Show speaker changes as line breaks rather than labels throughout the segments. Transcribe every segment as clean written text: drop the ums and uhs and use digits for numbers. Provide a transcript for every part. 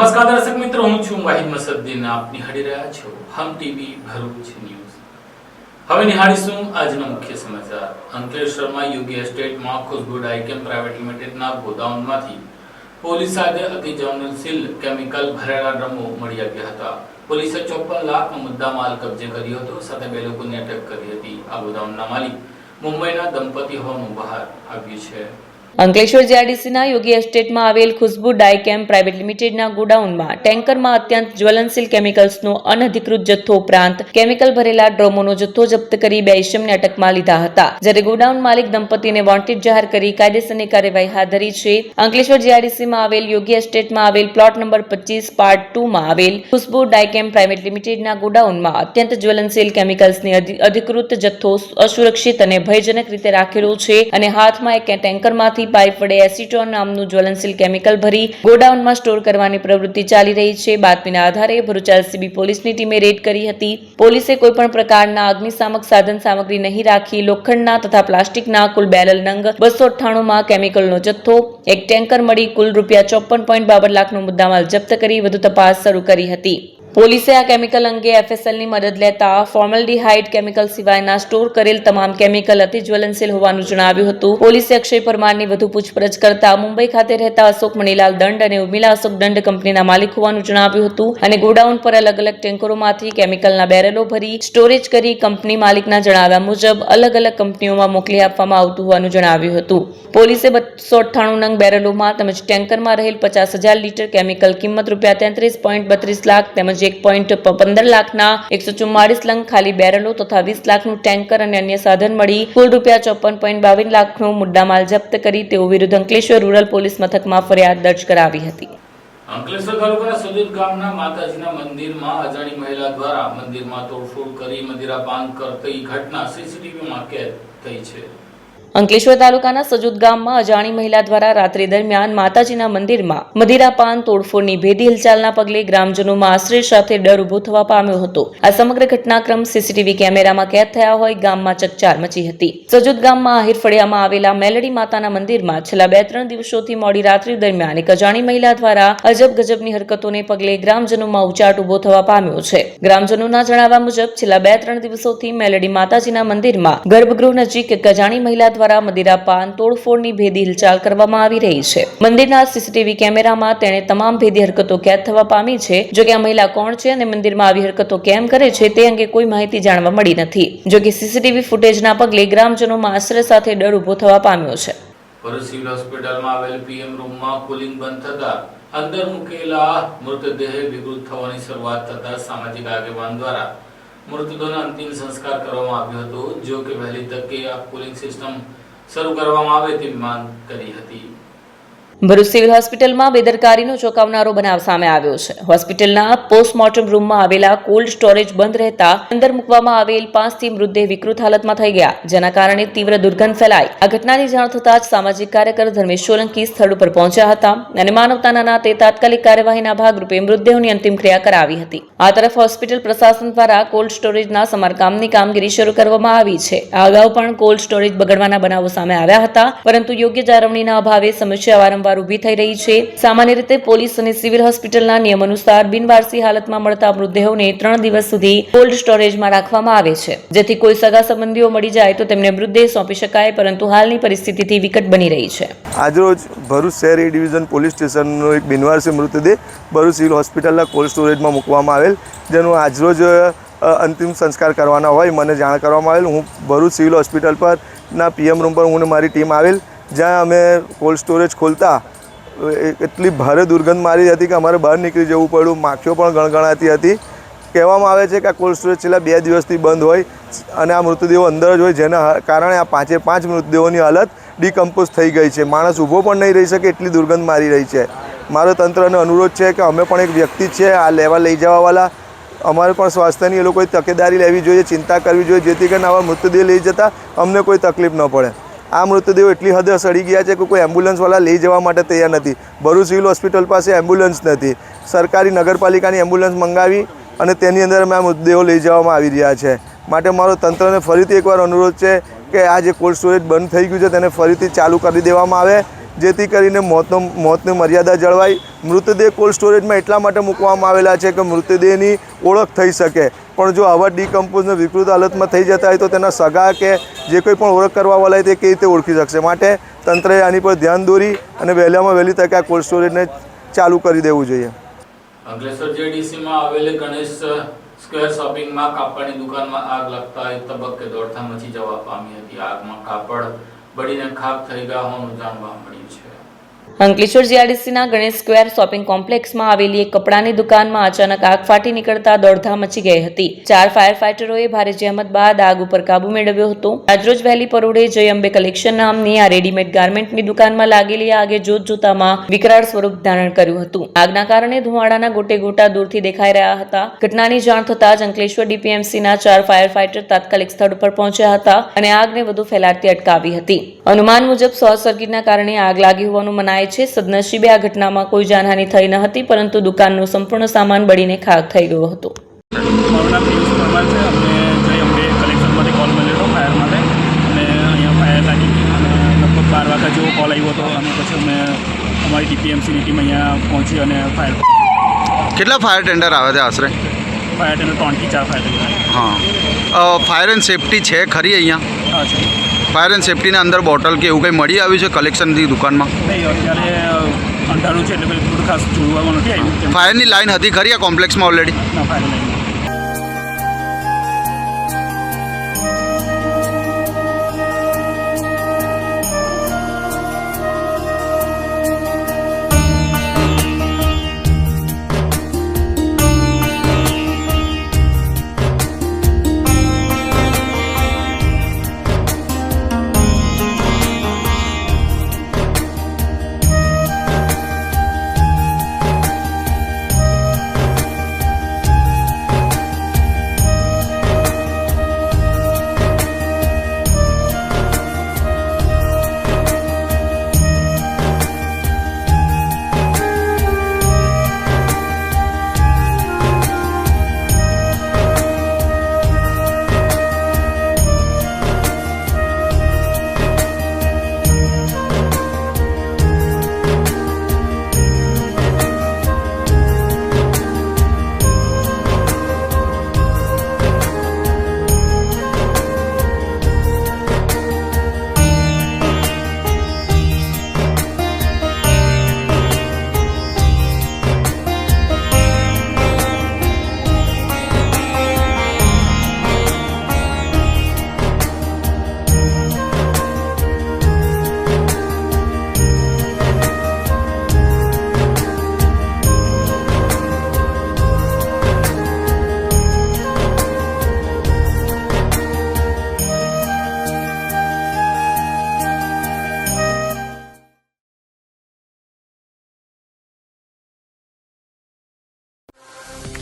નમસ્કાર દર્શક મિત્રો, હું છું વાહિદ મસદ્દીન. આપ નિહાળી રહ્યા છો હમ ટીવી ભરૂચ ન્યૂઝ. હવે નિહાળીશું આજના મુખ્ય સમાચાર. અંકલેશ્વરમાં યોગી એસ્ટેટમાં ખુશ્બુ ડાયકેમ પ્રાઇવેટ લિમિટેડના ગોદાઉનમાંથી પોલીસ આજે અતિ જ્વલનશીલ કેમિકલ ભરેલા ડ્રમો મળી આવ્યા હતા. પોલીસે 54 લાખનો મુદ્દામાલ કબજે કર્યો હતો. સાથે 2 લોકોની અટક કરી હતી. આ ગોદાઉનના માલિક મુંબઈના દંપતી હોવાનું બહાર આવ્યું છે.
અંકલેશ્વર જીઆઈડીસીના યોગી એસ્ટેટમાં આવેલ ખુશ્બુ ડાયકેમ પ્રાઇવેટ લિમિટેડના ગોડાઉનમાં ટેન્કરમાં અત્યંત જ્વલનશીલ કેમિકલ્સનો અનધિકૃત જથ્થો ઉપરાંત કેમિકલ ભરેલા ડ્રમોનો જથ્થો જપ્ત કરી 2 ઇસમને અટકમાં લીધા હતા. જ્યારે ગોડાઉન માલિક દંપતીને વોન્ટેડ જાહેર કરી કાયદેસરની કાર્યવાહી હાથ ધરી છે. અંકલેશ્વર જીઆઈડીસીમાં આવેલ યોગી એસ્ટેટમાં આવેલ પ્લોટ નંબર 25 પાર્ટ 2 માં આવેલ ખુશ્બુ ડાયકેમ પ્રાઇવેટ લિમિટેડના ગોડાઉનમાં અત્યંત જ્વલનશીલ કેમિકલ્સની અધિકૃત જથ્થો અસુરક્ષિત અને ભયજનક રીતે રાખેલો છે અને હાથમાં એક ટેન્કરમાંથી પાઇપ વડે એસિટોન નામનું જ્વલનશીલ કેમિકલ ભરી ગોડાઉનમાં સ્ટોર કરવાની પ્રવૃત્તિ ચાલી રહી છે. બાતમીના આધારે ભરૂચ એલસીબી પોલીસની ટીમે રેડ કરી હતી. પોલીસે કોઈપણ પ્રકારના અગ્નિશામક સાધન સામગ્રી નહીં રાખી લોખંડના તથા પ્લાસ્ટિકના કુલ બેરલ નંગ 298 માં કેમિકલનો જથ્થો, એક ટેન્કર મળી કુલ ₹54.52 લાખનો મુદ્દામાલ જપ્ત કરી વધુ તપાસ શરૂ કરી હતી. પોલીસે આ કેમિકલ અંગે એફએસએલની મદદ લેતા ફોર્મલ્ડીહાઇડ કેમિકલ સિવાયના સ્ટોર કરેલ તમામ કેમિકલ અતિ જ્વલનશીલ હોવાનું જણાવ્યું હતું. પોલીસે અક્ષય પરમારની વધુ પૂછપરછ કરતા મુંબઈ ખાતે રહેતા અશોક મણીલાલ દંડ અને ઉર્મિલા અશોક દંડ કંપનીના માલિક હોવાનું જણાવ્યું હતું અને ગોડાઉન પર અલગ અલગ ટેન્કરોમાંથી કેમિકલના બેરલો ભરી સ્ટોરેજ કરી કંપની માલિકના જણાવ્યા મુજબ અલગ અલગ કંપનીઓમાં મોકલી આપવામાં આવતું હોવાનું જણાવ્યું હતું. પોલીસે 298 નંગ બેરલોમાં તેમજ ટેન્કરમાં રહેલ 50,000 લીટર કેમિકલ કિંમત ₹33.32 લાખ તેમજ 1.15 લાખના 144 લંગ ખાલી બેરલો તથા 20 લાખનું ટેન્કર અને અન્ય સાધન મળી કુલ ₹54.52 લાખનો મુદ્દામાલ જપ્ત કરી તેઓ વિરુદ્ધ અંકલેશ્વર રૂરલ પોલીસ મથકમાં ફરિયાદ દર્જ કરાવી હતી.
અંકલેશ્વર તાલુકાના સજોદ ગામના માતાજીના મંદિરમાં અજાણી મહિલા દ્વારા મંદિરમાં તોડફોડ કરી મદિરાપાન કરતી ઘટના સીસીટીવીમાં કેદ થઈ છે.
અંકલેશ્વર તાલુકાના સજોદ ગામમાં અજાણી મહિલા દ્વારા રાત્રિ દરમિયાન માતાજીના મંદિરમાં મદિરાપાન તોડફોડની ભેદી હિલચાલના પગલે ગ્રામજનોમાં આશ્ચર્ય સાથે ડર ઉભો થવા પામ્યો હતો. આ સમગ્ર ઘટનાક્રમ સીસીટીવી કેમેરામાં કેદ થયા હોય ગામમાં ચકચાર મચી હતી. સજોદ ગામમાં આહિર ફળિયામાં આવેલા મેલડી માતાના મંદિરમાં છેલ્લા 2-3 દિવસોથી મોડી રાત્રિ દરમિયાન એક અજાણી મહિલા દ્વારા અજબ ગજબની હરકતોને પગલે ગ્રામજનોમાં ઉચાટ ઉભો થવા પામ્યો છે. ગ્રામજનોના જણાવ્યા મુજબ છેલ્લા 2-3 દિવસોથી મેલડી માતાજીના મંદિરમાં ગર્ભગૃહ નજીક એક અજાણી મહિલા મદિરાપાન તોડફોડની ભેદી હિલચાલ કરવામાં આવી રહી છે. મંદિરના સીસીટીવી કેમેરામાં તેણે તમામ ભેદી હરકતો કેદ થવા પામી છે. જો કે આ મહિલા કોણ છે અને મંદિરમાં આવી હરકતો કેમ કરે છે તે અંગે કોઈ માહિતી જાણવા મળી નથી. જો કે સીસીટીવી ફૂટેજના પગલે ગ્રામજનોમાં આશ્ચર્ય સાથે ડર ઉભો થવા પામ્યો છે.
ભરૂચ સિવિલ હોસ્પિટલમાં આવેલ પીએમ રૂમમાં કુલિંગ બંધ થતા અંદર મૂકેલા મૃતદેહ વિકૃત થવાની શરૂઆત થતા સામાજિક આગેવાન દ્વારા મૃતદેહનો અંતિમ સંસ્કાર કરવામાં આવ્યો હતો. જો કે વહેલી તકે આ કુલિંગ સિસ્ટમ શરૂ કરવામાં આવે તેવી માંગ કરી હતી.
ભરૂચ સિવિલ હોસ્પિટલમાં બેદરકારીનો ચોંકાવનારો બનાવ સામે આવ્યો છે. હોસ્પિટલના પોસ્ટમોર્ટમ રૂમમાં આવેલા કોલ્ડ સ્ટોરેજ બંધ રહેતા અંદર મૂકવામાં આવેલ 5થી મૃતદેહ વિકૃત હાલતમાં થઈ ગયા, જેના કારણે તીવ્ર દુર્ગંધ ફેલાઈ. આ ઘટનાની જાણ થતાં જ સામાજિક કાર્યકર ધર્મેશ સોલંકી સ્થળ ઉપર પહોંચ્યા હતા અને માનવતાના નાતે તાત્કાલિક કાર્યવાહીના ભાગરૂપે મૃતદેહોની અંતિમ ક્રિયા કરાવી હતી. આ તરફ હોસ્પિટલ પ્રશાસન દ્વારા કોલ્ડ સ્ટોરેજના સમારકામની કામગીરી શરૂ કરવામાં આવી છે. આ અગાઉ પણ કોલ્ડ સ્ટોરેજ બગડવાના બનાવો સામે આવ્યા હતા, પરંતુ યોગ્ય જાળવણીના અભાવે સમસ્યા વારંવાર ઉભી થઈ રહી છે. સામાન્ય રીતે પોલીસ અને સિવિલ હોસ્પિટલના નિયમ અનુસાર બિનવારસી હાલતમાં મળતા મૃતદેહોને 3 દિવસ સુધી કોલ્ડ સ્ટોરેજમાં રાખવામાં આવે છે, જેથી કોઈ સગા સંબંધીઓ મળી જાય તો તેમને મૃતદેહ સોંપી શકાય, પરંતુ હાલની પરિસ્થિતિથી વિકટ બની રહી છે.
આજરોજ ભરૂચ શહેર એ ડિવિઝન પોલીસ સ્ટેશનનો એક બિનવારસી મૃતદેહ ભરૂચ સિવિલ હોસ્પિટલના કોલ્ડ સ્ટોરેજમાં મૂકવામાં આવેલ, જેનું આજરોજ અંતિમ સંસ્કાર કરવાના હોય મને જાણ કરવામાં આવેલ. હું ભરૂચ સિવિલ હોસ્પિટલ પરના પીએમ રૂમ પર હું અને મારી ટીમ આવેલ, જ્યાં અમે કોલ્ડ સ્ટોરેજ ખોલતા એટલી ભારે દુર્ગંધ મારી હતી કે અમારે બહાર નીકળી જવું પડ્યું. માખીઓ પણ ગણગણાતી હતી. કહેવામાં આવે છે કે આ કોલ્ડ સ્ટોરેજ છેલ્લા 2 દિવસથી બંધ હોય અને આ મૃતદેહો અંદર જ હોય, જેના કારણે આ 5 મૃતદેહોની હાલત ડિકમ્પોઝ થઈ ગઈ છે. માણસ ઊભો પણ નહીં રહી શકે એટલી દુર્ગંધ મારી રહી છે. મારો તંત્રને અનુરોધ છે કે અમે પણ એક વ્યક્તિ છે આ લેવા લઈ જવાવાળા, અમારે પણ સ્વાસ્થ્યની એ લોકોએ તકેદારી લેવી જોઈએ, ચિંતા કરવી જોઈએ, જેથી કરીને આવા મૃતદેહ લઈ જતા અમને કોઈ તકલીફ ન પડે. આ મૃતદેહો એટલી હદે સડી ગયા છે કે કોઈ એમ્બ્યુલન્સવાળા લઈ જવા માટે તૈયાર નથી. ભરૂચ સિવિલ હોસ્પિટલ પાસે એમ્બ્યુલન્સ નથી. સરકારી નગરપાલિકાની એમ્બ્યુલન્સ મંગાવી અને તેની અંદર અમે આ મૃતદેહો લઈ જવામાં આવી રહ્યા છે. માટે મારો તંત્રને ફરીથી એકવાર અનુરોધ છે કે આ જે કોલ્ડ સ્ટોરેજ બંધ થઈ ગયું છે તેને ફરીથી ચાલુ કરી દેવામાં આવે, જેથી કરીને મોતની મર્યાદા જળવાય. મૃતદેહ કોલ્ડ સ્ટોરેજમાં એટલા માટે મૂકવામાં આવેલા છે કે મૃતદેહની ઓળખ થઈ શકે, પણ જો આવા ડીકમ્પોઝને વિકૃત હાલતમાં થઈ જતા હોય તો તેના સગા કે જે કોઈ પણ ઓળખ કરવાવાળા હોય તે કેવી રીતે ઓળખી શકશે. માટે તંત્રએ આની પર ધ્યાન દોરી અને વહેલામાં વહેલી તકે આ કોલ્ડ સ્ટોરેજને ચાલુ કરી દેવું જોઈએ.
અંકલેશ્વર જેડીસીમાં આવેલ ગણેશ સ્ક્વેર શોપિંગમાં કાપડની દુકાનમાં આગ લાગતા એક તબક્કે દોડધામ મચી જવા પામી હતી. આગમાં કાપડ બળીને ખાખ થઈ ગયા હોવાનું જાણવા મળ્યું છે.
અંકલેશ્વર જીઆરડીસીના ગણેશ સ્ક્વેર શોપિંગ કોમ્પ્લેક્સમાં આવેલી એક કપડાની દુકાનમાં અચાનક આગ ફાટી નીકળતા દોડધામ મચી ગઈ હતી. 4 ફાયર ફાઈટરોએ ભારે જહેમત બાદ આગ ઉપર કાબુ મેળવ્યો હતો. આજરોજ વહેલી પરોઢે જય અંબે કલેક્શન નામની આ રેડીમેડ ગાર્મેન્ટની દુકાનમાં લાગેલી આગે જોત જોતામાં વિકરાળ સ્વરૂપ ધારણ કર્યું હતું. આગના કારણે ધુમાડાના ગોટે ગોટા દૂરથી દેખાઈ રહ્યા હતા. ઘટનાની જાણ થતાં જ અંકલેશ્વર ડીપીએમસીના 4 ફાયર ફાઈટર તાત્કાલિક સ્થળ પર પહોંચ્યા હતા અને આગને વધુ ફેલાતી અટકાવી હતી. અનુમાન મુજબ શોર્ટ સર્કિટના કારણે આગ લાગી હોવાનું મનાય છે. સદનસીબે આ ઘટનામાં કોઈ જાનહાનિ થઈ ન હતી, પરંતુ દુકાનનો સંપૂર્ણ સામાન બળીને ખાખ થઈ ગયો હતો.
મારું નામ પિયુષ પરમાર છે. અમને જય અંબે કલેક્શનમાંથી કોલ મળેલો ફાયર માટે, અને અહીંયા ફાયર લાગી ગઈ અને લગભગ 12 વાગ્યા જેવો કોલ આવ્યો હતો અને પછી અમે અમારી ડીપીએમસીની ટીમ અહીંયા પહોંચી અને ફાયર.
કેટલા ફાયર ટેન્ડર આવે છે આશરે?
ફાયર ટેન્ડર 3 થી 4 ફાયર ટેન્ડર.
હા, ફાયર એન્ડ સેફટી છે ખરી અહીંયા?
હા છે.
ફાયર એન્ડ સેફટીના અંદર બોટલ કે એવું કંઈ મળી આવ્યું છે કલેક્શનની દુકાનમાં?
નહીં, અત્યારે અંધારું છે એટલે કંઈ થોડું ખાસ જોવામાં નથી આવ્યું.
ફાયરની લાઈન હતી ખરી આ કોમ્પ્લેક્સમાં ઓલરેડી?
ના, ફાયર નહીં.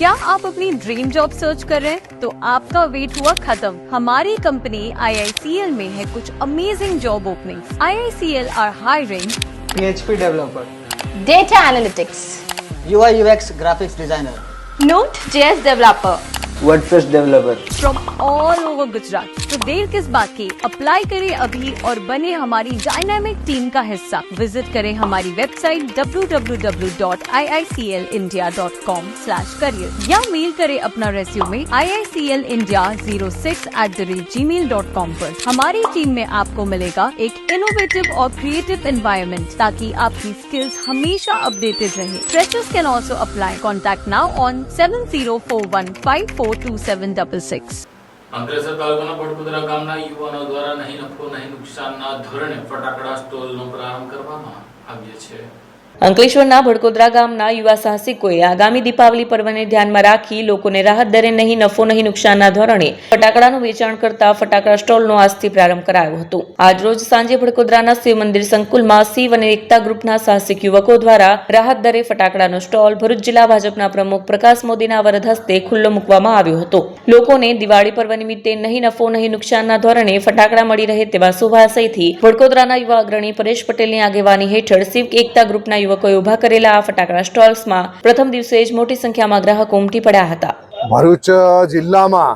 क्या आप अपनी ड्रीम जॉब सर्च कर रहे हैं? तो आपका वेट हुआ खत्म. हमारी कंपनी IICL में है कुछ amazing job openings. IICL are hiring
PHP developer,
data analytics,
UI UX graphics designer,
Node.js developer
WordPress developer.
from all over Gujarat. तो देर किस बात की, अप्लाई करें अभी और बने हमारी डायनामिक टीम का हिस्सा. विजिट करें हमारी वेबसाइट www.iiclindia.com/career या मेल करें अपना रेज्यूमे iiclindia06@gmail.com पर. हमारी टीम में आपको मिलेगा एक इनोवेटिव और क्रिएटिव एनवायरनमेंट ताकि आपकी स्किल्स हमेशा अपडेटेड रहे. Freshers can also apply. Contact now on 7041542766.
Ankleshwar તાલુકાના ભડકુદરા ગામના યુવાનો દ્વારા નહીં નફો નહીં નુકસાનના ધોરણે ફટાકડા સ્ટોલનો પ્રારંભ કરવામાં આવ્યો છે. અંકલેશ્વરના ભડકોદરા ગામના યુવા સાહસિકોએ આગામી દીપાવલી પર્વને ધ્યાનમાં રાખી લોકોને રાહત દરે નહીં નફો નહીં નુકસાનના ધોરણે ફટાકડાનું વેચાણ કરતા ફટાકડા સ્ટોલનો આજથી પ્રારંભ કરાયો હતો. આજરોજ સાંજે ભડકોદરાના શિવ મંદિર સંકુલમાં શિવ અને એકતા ગ્રુપના સાહસિક યુવકો દ્વારા રાહત દરે ફટાકડાનો સ્ટોલ ભરૂચ જિલ્લા ભાજપના પ્રમુખ પ્રકાશ મોદીના વરદ હસ્તે ખુલ્લો મૂકવામાં આવ્યો હતો. લોકોને દિવાળી પર્વ નિમિત્તે નહીં નફો નહીં નુકસાનના ધોરણે ફટાકડા મળી રહે તેવા શુભાશયથી ભડકોદરાના યુવા અગ્રણી પરેશ પટેલની આગેવાની હેઠળ શિવ એકતા ગ્રુપના યુવકોએ ઉભા કરેલા આ ફટાકડા સ્ટોલ્સમાં પ્રથમ દિવસે જ મોટી સંખ્યામાં ગ્રાહકો ઉમટી પડ્યા હતા.
ભરૂચ જિલ્લામાં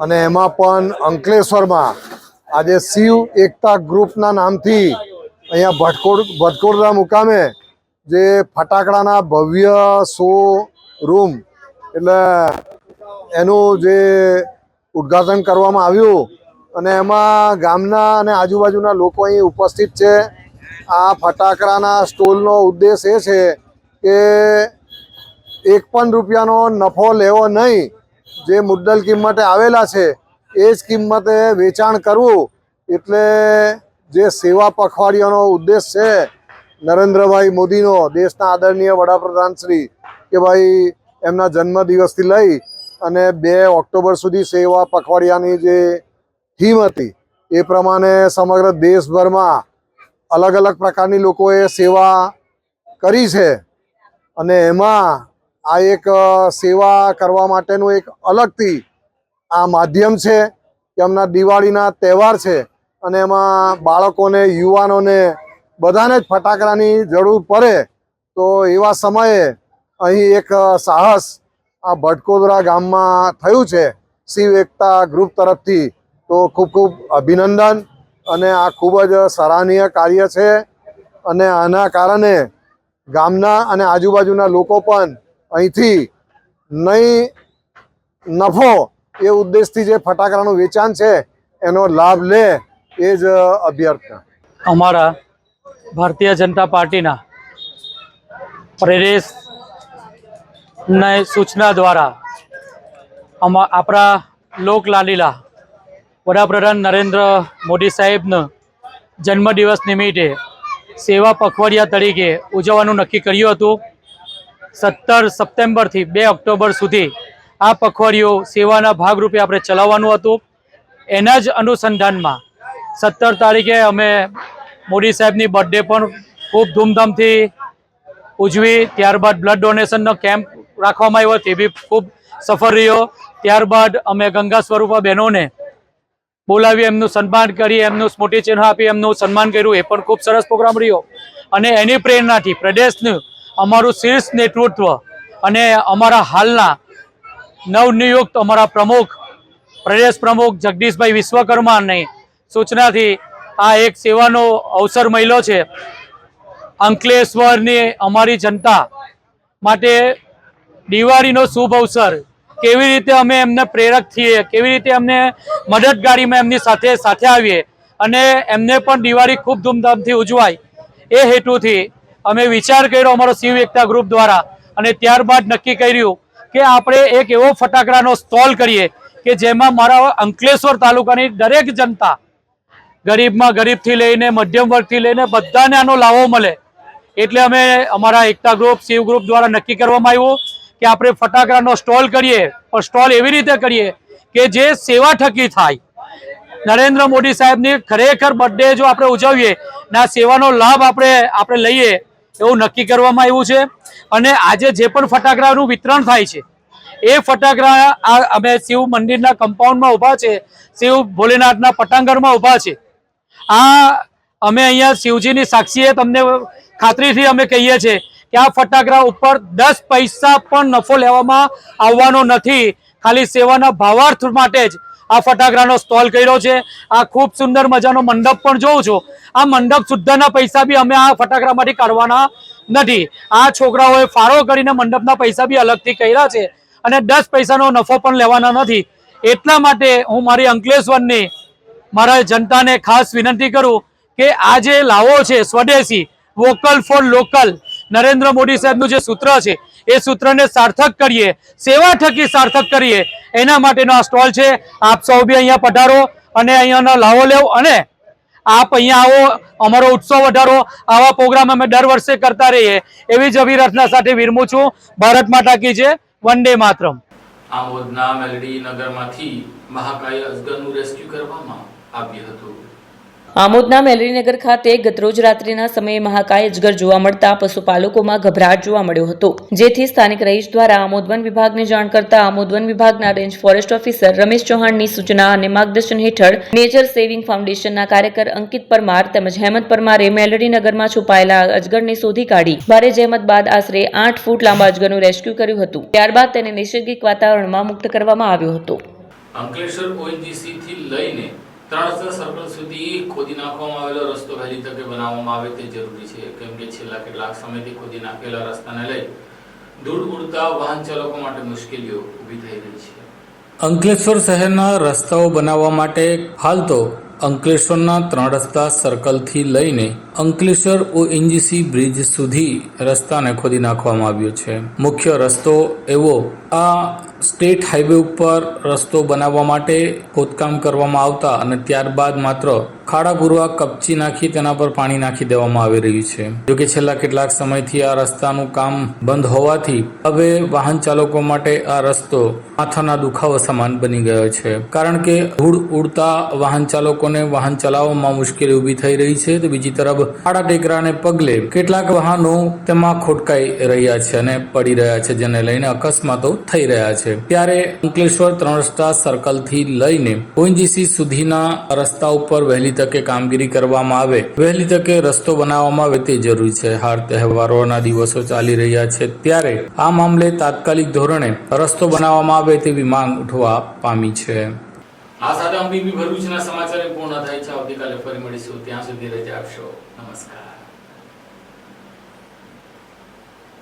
અને એમાં પણ અંકલેશ્વરમાં આજે શિવ એકતા ગ્રુપના નામથી અહીંયા ભટકોડરા મુકામે જે ફટાકડાના ભવ્ય શો રૂમ એટલે એનું જે ઉદ્ઘાટન કરવામાં આવ્યું અને એમાં ગામના અને આજુબાજુના લોકો અહીં ઉપસ્થિત છે. આ ફટાકડાના સ્ટોલનો ઉદ્દેશ એ છે કે 1 પણ રૂપિયાનો નફો લેવો નહીં. જે મુદ્દલ કિંમતે આવેલા છે એ જ કિંમતે વેચાણ કરવું. એટલે જે સેવા પખવાડિયાનો ઉદ્દેશ છે નરેન્દ્રભાઈ મોદીનો, દેશના આદરણીય વડાપ્રધાન શ્રી, કે ભાઈ એમના જન્મદિવસથી લઈ અને 2 ઓક્ટોબર સુધી સેવા પખવાડિયાની જે થીમ હતી એ પ્રમાણે સમગ્ર દેશભરમાં અલગ અલગ પ્રકારની લોકોએ સેવા કરી છે. અને એમાં આ એક સેવા કરવા માટેનું એક અલગથી આ માધ્યમ છે કે હમણાં દિવાળીના તહેવાર છે અને એમાં બાળકોને, યુવાનોને બધાને જ ફટાકડાની જરૂર પડે. તો એવા સમયે અહીં એક સાહસ આ ભટકોદરા ગામમાં થયું છે શિવ એકતા ગ્રુપ તરફથી. તો ખૂબ ખૂબ અભિનંદન અને આ ખૂબ જ સરાહનીય કાર્ય છે. અને આના કારણે ગામના અને આજુબાજુના લોકો પણ અહીંથી નહીં નફો એ ઉદ્દેશથી જે ફટાકડાનું વેચાણ છે એનો લાભ લે એ જ અભ્યર્થના.
અમારા ભારતીય જનતા પાર્ટીના પ્રદેશની સૂચના દ્વારા આપણા લોકલાડીલા વડાપ્રધાન નરેન્દ્ર મોદી સાહેબનો જન્મદિવસ નિમિત્તે સેવા પખવાડિયા તરીકે ઉજવવાનું નક્કી કર્યું હતું. 17 સપ્ટેમ્બરથી 2 ઓક્ટોબર સુધી આ પખવાડિયું સેવાના ભાગરૂપે આપણે ચલાવવાનું હતું. એના જ અનુસંધાનમાં 17 તારીખે અમે મોદી સાહેબની બર્થડે પણ ખૂબ ધૂમધામથી ઉજવી. ત્યારબાદ બ્લડ ડોનેશનનો કેમ્પ રાખવામાં આવ્યો, તે બી ખૂબ સફળ રહ્યો. ત્યારબાદ અમે ગંગા સ્વરૂપા બહેનોને બોલાવી એમનું સન્માન કરી, એમનું સ્મૃતિ ચિહ્ન આપી એમનું સન્માન કર્યું. એ પણ ખૂબ સરસ પ્રોગ્રામ રહ્યો. અને એની પ્રેરણાથી પ્રદેશનું અમારું શીર્ષ નેતૃત્વ અને અમારા હાલના નવનિયુક્ત અમારા પ્રમુખ, પ્રદેશ પ્રમુખ જગદીશભાઈ વિશ્વકર્માની સૂચનાથી આ એક સેવાનો અવસર મળ્યો છે. અંકલેશ્વરની અમારી જનતા માટે દિવાળીનો શુભ અવસર, કેવી રીતે અમે એમને પ્રેરક થઈએ, કેવી રીતે અમને મદદગારીમાં એમની સાથે આવીએ અને એમને પણ દિવાળી ખૂબ ધૂમધામથી ઉજવાય, એ હેતુથી અમે વિચાર કર્યો અમારો શિવ એકતા ગ્રુપ દ્વારા. અને ત્યારબાદ નક્કી કર્યું કે આપણે એક એવો ફટાકડાનો સ્ટોલ કરીએ કે જેમાં મારા અંકલેશ્વર તાલુકાની દરેક જનતા, ગરીબમાં ગરીબથી લઈને મધ્યમ વર્ગથી લઈને બધાને આનો લાભો મળે. એટલે અમે અમારા એકતા ગ્રુપ, શિવ ગ્રુપ દ્વારા નક્કી કરવામાં આવ્યું કે આપણે ફટાકડાનો સ્ટોલ કરીએ, પણ સ્ટોલ એવી રીતે કરીએ કે જે સેવા થકી થાય. નરેન્દ્ર મોદી સાહેબની ખરેખર બર્થડે જો આપણે ઉજવીએ ને આ સેવાનો લાભ આપણે લઈએ એવું નક્કી કરવામાં આવ્યું છે. અને આજે જે પણ ફટાકડાનું વિતરણ થાય છે એ ફટાકડા અમે શિવ મંદિરના કમ્પાઉન્ડમાં ઊભા છે, શિવ ભોલેનાથના પટાંગણમાં ઊભા છે. આ અમે અહીંયા શિવજીની સાક્ષીએ તમને ખાતરીથી અમે કહીએ છીએ કે આ ફટાકડા ઉપર 10 પૈસા પણ નફો લેવામાં આવવાનો નથી. ખાલી સેવાના ભાવાર્થ માટે જ આ ફટાકડાનો સ્ટોલ કર્યો છે. આ ખૂબ સુંદર મજાનો મંડપ પણ જોઉં છું. આ મંડપ સુદ્ધાના પૈસા બી અમે આ ફટાકડામાંથી કાઢવાના નથી. આ છોકરાઓએ ફાળો કરીને મંડપના પૈસા બી અલગથી કર્યા છે અને 10 પૈસાનો નફો પણ લેવાના નથી. એટલા માટે હું મારી અંકલેશ્વરની મારા જનતાને ખાસ વિનંતી કરું કે આ જે લાવો છે સ્વદેશી, vocal for local, Narendra Modi સાહેબનું જે સૂત્ર છે એ સૂત્રને સાર્થક કરીએ, સેવા થકી સાર્થક કરીએ, એના માટેનો આ સ્ટોલ છે. આપ સૌ બી અહીંયા પધારો અને અહીંયાનો લાવો લેવો અને આપ અહીંયા આવો, અમારો ઉત્સવ વધારો. આવા પ્રોગ્રામ અમે દર વર્ષે કરતા રહીએ એવી જ અભિરચના સાથે વિરમું છું. ભારત માતા કી જય, વંદે માતરમ.
આમોદના મેલડી નગરમાંથી મહાકાય અજગરનું રેસ્ક્યુ કરવામાં આવ્યું હતું.
આમોદના મેલરીનગર ખાતે ગતરોજ રાત્રિના સમયે મહાકાય અજગર જોવા મળતા પશુપાલકોમાં ગભરાટ જોવા મળ્યો હતો, જેથી સ્થાનિક રહીશ દ્વારા આમોદ વન વિભાગને જાણ કરતા આમોદ વન વિભાગના રેન્જ ફોરેસ્ટ ઓફિસર રમેશ ચૌહાણની સૂચના અને માર્ગદર્શન હેઠળ નેચર સેવિંગ ફાઉન્ડેશનના કાર્યકર અંકિત પરમાર તેમજ હેમંત પરમારે મેલડીનગરમાં છુપાયેલા અજગરને શોધી કાઢી ભારે જહેમત બાદ આશરે 8 ફૂટ લાંબા અજગરનું રેસ્ક્યુ કર્યું હતું. ત્યારબાદ તેને નૈસર્ગિક વાતાવરણમાં મુક્ત કરવામાં આવ્યો હતો.
અંકલેશ્વર ઓએનજીસી થી લઈને ત્રણ રસ્તા સર્કલ સુધી ખોદી નાખવામાં આવેલો રસ્તો વહેલી તકે બનાવવામાં આવે તે જરૂરી છે, કેમ કે છેલ્લા કેટલાક સમયથી ખોદી નાખેલા રસ્તાને લઈ ધૂળ ઉડતા વાહન ચાલકો માટે મુશ્કેલીઓ ઊભી થઈ રહી છે. અંકલેશ્વર શહેરના રસ્તાઓ બનાવવા માટે હાલ તો અંકલેશ્વરના ત્રણ રસ્તા સર્કલથી લઈને અંકલેશ્વર ઓએનજીસી બ્રિજ સુધી રસ્તાને ખોદી નાખવામાં આવ્યો છે. મુખ્ય રસ્તો એવો આ સ્ટેટ હાઈવે ઉપર રસ્તો બનાવવા માટે ખોદકામ કરવામાં આવતા અને ત્યારબાદ માત્ર ખાડા પૂરવા કપચી નાખી તેના પર પાણી નાખી દેવામાં આવી રહ્યું છે. જોકે છેલ્લા કેટલાક સમયથી આ રસ્તાનું કામ બંધ હોવાથી હવે વાહન ચાલકો માટે આ રસ્તો માથાના દુખાવા સમાન બની ગયો છે, કારણ કે ધૂળ ઉડતા વાહન ચાલકોને વાહન ચલાવવામાં મુશ્કેલી ઊભી થઈ રહી છે. તો બીજી તરફ ખાડા ટેકરાને પગલે કેટલાક વાહનો તેમાં ખોટકાઈ રહ્યા છે અને પડી રહ્યા છે, જેને લઈને અકસ્માતો થઈ રહ્યા છે. ત્યારે અંકલેશ્વર ત્રણ રસ્તા સર્કલથી લઈને ઓએનજીસી સુધીના રસ્તા ઉપર વહેલી તકે કામગીરી કરવામાં આવે, વહેલી તકે રસ્તો બનાવવામાં આવે તે જરૂરી છે. હાલ તહેવારોના દિવસો ચાલી રહ્યા છે, ત્યારે આ મામલે તાત્કાલિક ધોરણે રસ્તો બનાવવામાં આવે તેવી માંગ ઉઠવા પામી છે. આ સાથે અમે ભરૂચના સમાચાર પૂર્ણ થાય છે. આવતીકાલે ફરી મળીશું. ત્યાં સુધી રજા આપશો. નમસ્કાર.